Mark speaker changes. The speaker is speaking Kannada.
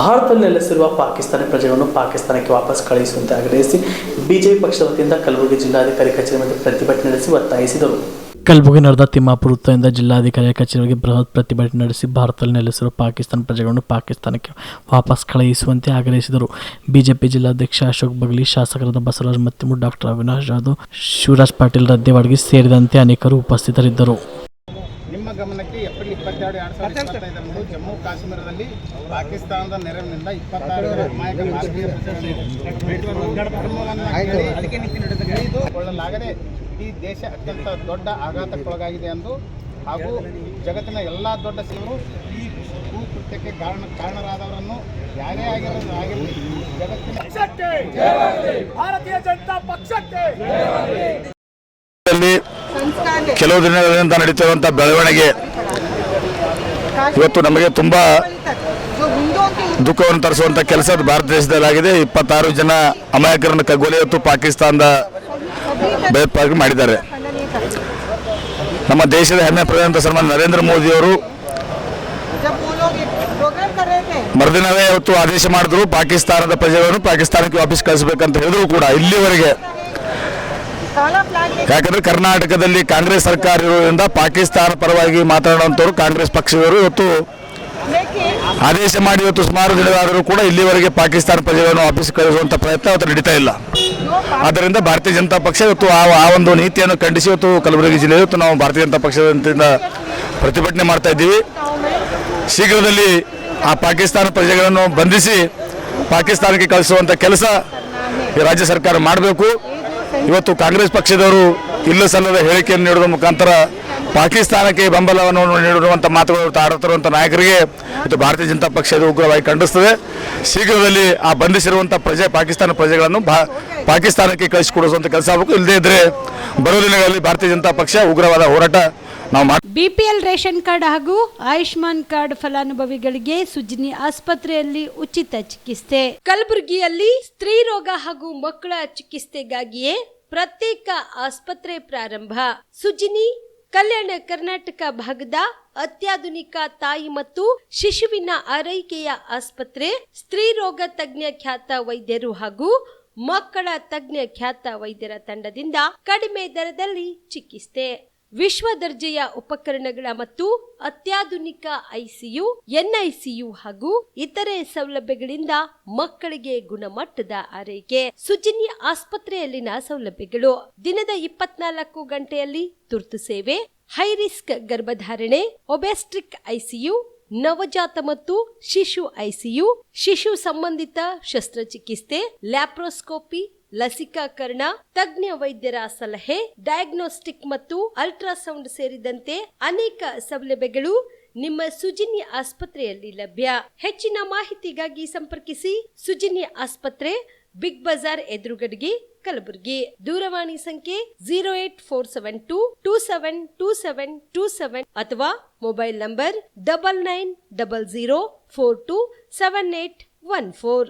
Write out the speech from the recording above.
Speaker 1: ಭಾರತದಲ್ಲಿ ನೆಲೆಸಿರುವ ಪಾಕಿಸ್ತಾನಿ ಪ್ರಜೆಗಳನ್ನು ಪಾಕಿಸ್ತಾನಕ್ಕೆ ವಾಪಸ್ ಕಳುಹಿಸುವಂತೆ ಆಗ್ರಹಿಸಿ ಬಿಜೆಪಿ ಪಕ್ಷದ ವತಿಯಿಂದ ಕಲಬುರಗಿ ಜಿಲ್ಲಾಧಿಕಾರಿ ಕಚೇರಿ ಮುಂದೆ ಪ್ರತಿಭಟನೆ ನಡೆಸಿ ಒತ್ತಾಯಿಸಿದರು. ಕಲಬುರಗಿ ನಗರದ ತಿಮ್ಮಾಪುರ ವೃತ್ತದಿಂದ ಜಿಲ್ಲಾಧಿಕಾರಿ ಕಚೇರಿಗೆ ಬೃಹತ್ ಪ್ರತಿಭಟನೆ ನಡೆಸಿ ಭಾರತದಲ್ಲಿ ನೆಲೆಸಿರುವ ಪಾಕಿಸ್ತಾನ ಪ್ರಜೆಗಳನ್ನು ಪಾಕಿಸ್ತಾನಕ್ಕೆ ವಾಪಸ್ ಕಳುಹಿಸುವಂತೆ ಆಗ್ರಹಿಸಿದರು. ಬಿಜೆಪಿ ಜಿಲ್ಲಾಧ್ಯಕ್ಷ ಅಶೋಕ್ ಬಗ್ಲಿ, ಶಾಸಕರಾದ ಬಸವರಾಜ ಮತ್ತಿಮೂರು, ಡಾಕ್ಟರ್ ಅವಿನಾಶ್ ಜಾಧವ್, ಶಿವರಾಜ್ ಪಾಟೀಲ್ ರದ್ದೆವಾಡ್ಗಿ ಸೇರಿದಂತೆ ಅನೇಕರು ಉಪಸ್ಥಿತರಿದ್ದರು.
Speaker 2: ನಿಮ್ಮ ಗಮನಕ್ಕೆ ಏಪ್ರಿಲ್ 22, 2025 ಜಮ್ಮು ಕಾಶ್ಮೀರದಲ್ಲಿ ಪಾಕಿಸ್ತಾನದ ನೆರವಿನಿಂದ 26 ಅಮಾಯಕ ಭಾರತೀಯ ಕೊಳ್ಳಲಾಗದೆ ಈ ದೇಶ ಅತ್ಯಂತ ದೊಡ್ಡ ಆಘಾತಕ್ಕೊಳಗಾಗಿದೆ ಎಂದು ಹಾಗೂ ಜಗತ್ತಿನ ಎಲ್ಲ ದೊಡ್ಡ ಸಿಂಹರು ಈ ಕೃತ್ಯಕ್ಕೆ ಕಾರಣರಾದವರನ್ನು ಯಾರೇ ಆಗಿರಲಿ ಜಗತ್ತಿನ ಭಾರತೀಯ ಜನತಾ ಪಕ್ಷಕ್ಕೆ
Speaker 3: ಕೆಲವು ದಿನಗಳಿಂದ ನಡೀತಿರುವಂತಹ ಬೆಳವಣಿಗೆ ಇವತ್ತು ನಮಗೆ ತುಂಬಾ ದುಃಖವನ್ನು ತರಿಸುವಂತ ಕೆಲಸ ಭಾರತ ದೇಶದಲ್ಲಾಗಿದೆ. 26 ಜನ ಅಮಾಯಕರನ್ನು ಕಗ್ಗೊಲೆ ಇವತ್ತು ಪಾಕಿಸ್ತಾನದ ಭಯೋತ್ಪಾದಕರು ಮಾಡಿದ್ದಾರೆ. ನಮ್ಮ ದೇಶದ ಹೆಮ್ಮೆ ಪ್ರಧಾನಮಂತ್ರಿ ಸನ್ಮಾನ್ಯ ನರೇಂದ್ರ ಮೋದಿ ಅವರು ಮರುದಿನವೇ ಇವತ್ತು ಆದೇಶ ಮಾಡಿದ್ರು ಪಾಕಿಸ್ತಾನದ ಪ್ರಜೆಗಳನ್ನು ಪಾಕಿಸ್ತಾನಕ್ಕೆ ವಾಪಸ್ ಕಳಿಸಬೇಕಂತ ಹೇಳಿದ್ರು ಕೂಡ ಇಲ್ಲಿವರೆಗೆ, ಯಾಕಂದ್ರೆ ಕರ್ನಾಟಕದಲ್ಲಿ ಕಾಂಗ್ರೆಸ್ ಸರ್ಕಾರ ಇರುವುದರಿಂದ ಪಾಕಿಸ್ತಾನ ಪರವಾಗಿ ಮಾತನಾಡುವಂಥವ್ರು ಕಾಂಗ್ರೆಸ್ ಪಕ್ಷದವರು ಇವತ್ತು ಆದೇಶ ಮಾಡಿ ಇವತ್ತು ಸುಮಾರು ದಿನಗಳಾದರೂ ಕೂಡ ಇಲ್ಲಿವರೆಗೆ ಪಾಕಿಸ್ತಾನ ಪ್ರಜೆಗಳನ್ನು ವಾಪಸ್ ಕಳಿಸುವಂಥ ಪ್ರಯತ್ನ ಇವತ್ತು ನಡೀತಾ ಇಲ್ಲ. ಆದ್ದರಿಂದ ಭಾರತೀಯ ಜನತಾ ಪಕ್ಷ ಇವತ್ತು ಆ ಒಂದು ನೀತಿಯನ್ನು ಖಂಡಿಸಿ ಇವತ್ತು ಕಲಬುರಗಿ ಜಿಲ್ಲೆ ಇವತ್ತು ನಾವು ಭಾರತೀಯ ಜನತಾ ಪಕ್ಷದಿಂದ ಪ್ರತಿಭಟನೆ ಮಾಡ್ತಾ ಇದ್ದೀವಿ. ಶೀಘ್ರದಲ್ಲಿ ಆ ಪಾಕಿಸ್ತಾನ ಪ್ರಜೆಗಳನ್ನು ಬಂಧಿಸಿ ಪಾಕಿಸ್ತಾನಕ್ಕೆ ಕಳಿಸುವಂಥ ಕೆಲಸ ಈ ರಾಜ್ಯ ಸರ್ಕಾರ ಮಾಡಬೇಕು. ಇವತ್ತು ಕಾಂಗ್ರೆಸ್ ಪಕ್ಷದವರು ಇಲ್ಲ ಸಲ್ಲದ ಹೇಳಿಕೆಯನ್ನು ನೀಡುವ ಮುಖಾಂತರ ಪಾಕಿಸ್ತಾನಕ್ಕೆ ಬೆಂಬಲವನ್ನು ನೀಡಿರುವಂಥ ಮಾತುಗಳು ಆಡುತ್ತಿರುವಂಥ ನಾಯಕರಿಗೆ ಇದು ಭಾರತೀಯ ಜನತಾ ಪಕ್ಷದ ಉಗ್ರವಾಗಿ ಖಂಡಿಸುತ್ತದೆ. ಶೀಘ್ರದಲ್ಲಿ ಆ ಬಂಧಿಸಿರುವಂಥ ಪಾಕಿಸ್ತಾನ ಪ್ರಜೆಗಳನ್ನು ಪಾಕಿಸ್ತಾನಕ್ಕೆ ಕಳಿಸಿಕೊಡಿಸುವಂಥ ಕೆಲಸ ಆಗಬೇಕು. ಇಲ್ಲದೇ ಇದ್ದರೆ ಬರುವ ದಿನಗಳಲ್ಲಿ ಭಾರತೀಯ ಜನತಾ ಪಕ್ಷ ಉಗ್ರವಾದ ಹೋರಾಟ ನಾವು
Speaker 4: ಬಿಪಿಎಲ್ ರೇಷನ್ ಕಾರ್ಡ್ ಹಾಗೂ ಆಯುಷ್ಮಾನ್ ಕಾರ್ಡ್ ಫಲಾನುಭವಿಗಳಿಗೆ ಸುಜಿನಿ ಆಸ್ಪತ್ರೆಯಲ್ಲಿ ಉಚಿತ ಚಿಕಿತ್ಸೆ. ಕಲಬುರಗಿಯಲ್ಲಿ ಸ್ತ್ರೀ ರೋಗ ಹಾಗೂ ಮಕ್ಕಳ ಚಿಕಿತ್ಸೆಗಾಗಿಯೇ ಪ್ರತ್ಯೇಕ ಆಸ್ಪತ್ರೆ ಪ್ರಾರಂಭ. ಸುಜಿನಿ ಕಲ್ಯಾಣ ಕರ್ನಾಟಕ ಭಾಗದ ಅತ್ಯಾಧುನಿಕ ತಾಯಿ ಮತ್ತು ಶಿಶುವಿನ ಆರೈಕೆಯ ಆಸ್ಪತ್ರೆ. ಸ್ತ್ರೀ ರೋಗ ತಜ್ಞ ಖ್ಯಾತ ವೈದ್ಯರು ಹಾಗೂ ಮಕ್ಕಳ ತಜ್ಞ ಖ್ಯಾತ ವೈದ್ಯರ ತಂಡದಿಂದ ಕಡಿಮೆ ದರದಲ್ಲಿ ಚಿಕಿತ್ಸೆ. ವಿಶ್ವ ದರ್ಜೆಯ ಉಪಕರಣಗಳ ಮತ್ತು ಅತ್ಯಾಧುನಿಕ ಐಸಿಯು, ಎನ್ಐಸಿಯು ಹಾಗೂ ಇತರೆ ಸೌಲಭ್ಯಗಳಿಂದ ಮಕ್ಕಳಿಗೆ ಗುಣಮಟ್ಟದ ಆರೈಕೆ. ಸುಜಿನಿ ಆಸ್ಪತ್ರೆಯಲ್ಲಿನ ಸೌಲಭ್ಯಗಳು: ದಿನದ 24 ಗಂಟೆಯಲ್ಲಿ ತುರ್ತು ಸೇವೆ, ಹೈ ರಿಸ್ಕ್ ಗರ್ಭಧಾರಣೆ, ಒಬೆಸ್ಟ್ರಿಕ್ ಐಸಿಯು, ನವಜಾತ ಮತ್ತು ಶಿಶು ಐಸಿಯು, ಶಿಶು ಸಂಬಂಧಿತ ಶಸ್ತ್ರಚಿಕಿತ್ಸೆ, ಲ್ಯಾಪ್ರೋಸ್ಕೋಪಿ, ಲಸಿಕಾಕರಣ, ತಜ್ಞ ವೈದ್ಯರ ಸಲಹೆ, ಡಯಾಗ್ನೋಸ್ಟಿಕ್ ಮತ್ತು ಅಲ್ಟ್ರಾಸೌಂಡ್ ಸೇರಿದಂತೆ ಅನೇಕ ಸೌಲಭ್ಯಗಳು ನಿಮ್ಮ ಸುಜಿನಿ ಆಸ್ಪತ್ರೆಯಲ್ಲಿ ಲಭ್ಯ. ಹೆಚ್ಚಿನ ಮಾಹಿತಿಗಾಗಿ ಸಂಪರ್ಕಿಸಿ ಸುಜಿನಿ ಆಸ್ಪತ್ರೆ, ಬಿಗ್ ಬಜಾರ್ ಎದುರುಗಡೆಗೆ, ಕಲಬುರಗಿ. ದೂರವಾಣಿ ಸಂಖ್ಯೆ 08472272727 ಅಥವಾ ಮೊಬೈಲ್ ನಂಬರ್ 9900427814.